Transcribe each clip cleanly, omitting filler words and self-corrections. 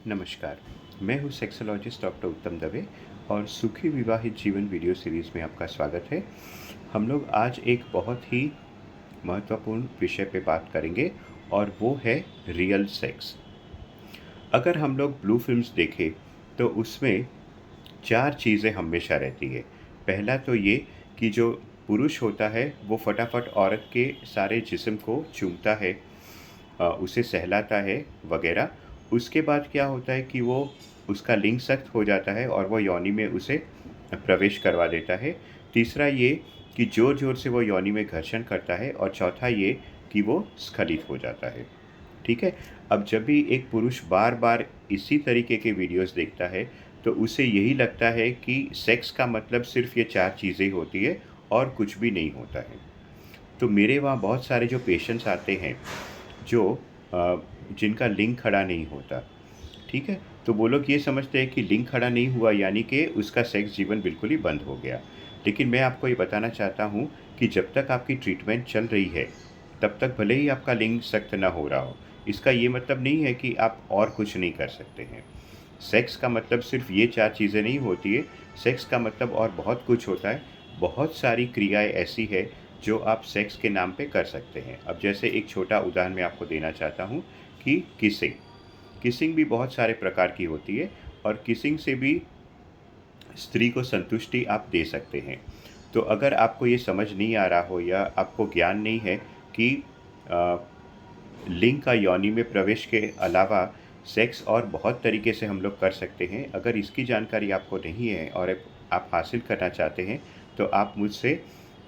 नमस्कार। मैं हूँ सेक्सोलॉजिस्ट डॉक्टर उत्तम दवे और सुखी विवाहित जीवन वीडियो सीरीज़ में आपका स्वागत है। हम लोग आज एक बहुत ही महत्वपूर्ण विषय पे बात करेंगे और वो है रियल सेक्स। अगर हम लोग ब्लू फ़िल्म्स देखें तो उसमें 4 चीज़ें हमेशा रहती है। पहला तो ये कि जो पुरुष होता है वो फटाफट औरत के सारे जिस्म को चूमता है, उसे सहलाता है वगैरह। उसके बाद क्या होता है कि वो उसका लिंग सख्त हो जाता है और वो योनि में उसे प्रवेश करवा देता है। तीसरा ये कि ज़ोर-ज़ोर से वो योनि में घर्षण करता है और चौथा ये कि वो स्खलित हो जाता है। ठीक है? अब जब भी एक पुरुष बार-बार इसी तरीके के वीडियोज़ देखता है, तो उसे यही लगता है कि सेक्स का मतलब सिर्फ़ ये 4 चीज़ें होती है और कुछ भी नहीं होता है। तो मेरे वहाँ बहुत सारे जो पेशेंट्स आते हैं, जो जिनका लिंग खड़ा नहीं होता, ठीक है? तो वो लोग ये समझते हैं कि लिंग खड़ा नहीं हुआ यानी कि उसका सेक्स जीवन बिल्कुल ही बंद हो गया। लेकिन मैं आपको ये बताना चाहता हूँ कि जब तक आपकी ट्रीटमेंट चल रही है, तब तक भले ही आपका लिंग सख्त ना हो रहा हो, इसका ये मतलब नहीं है कि आप और कुछ नहीं कर सकते हैं। सेक्स का मतलब सिर्फ़ ये 4 चीज़ें नहीं होती है, सेक्स का मतलब और बहुत कुछ होता है। बहुत सारी क्रियाएँ ऐसी हैं जो आप सेक्स के नाम पे कर सकते हैं। अब जैसे एक छोटा उदाहरण मैं आपको देना चाहता हूँ कि किसिंग। किसिंग भी बहुत सारे प्रकार की होती है और किसिंग से भी स्त्री को संतुष्टि आप दे सकते हैं। तो अगर आपको ये समझ नहीं आ रहा हो या आपको ज्ञान नहीं है कि अ, लिंग का योनि में प्रवेश के अलावा सेक्स और बहुत तरीके से हम लोग कर सकते हैं। अगर इसकी जानकारी आपको नहीं है और आप हासिल करना चाहते हैं, तो आप मुझसे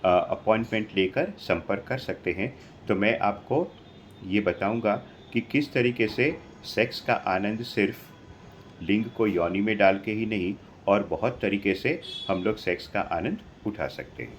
अपॉइंटमेंट लेकर संपर्क कर सकते हैं। तो मैं आपको ये बताऊँगा कि किस तरीके से सेक्स का आनंद सिर्फ़ लिंग को योनि में डाल के ही नहीं और बहुत तरीके से हम लोग सेक्स का आनंद उठा सकते हैं।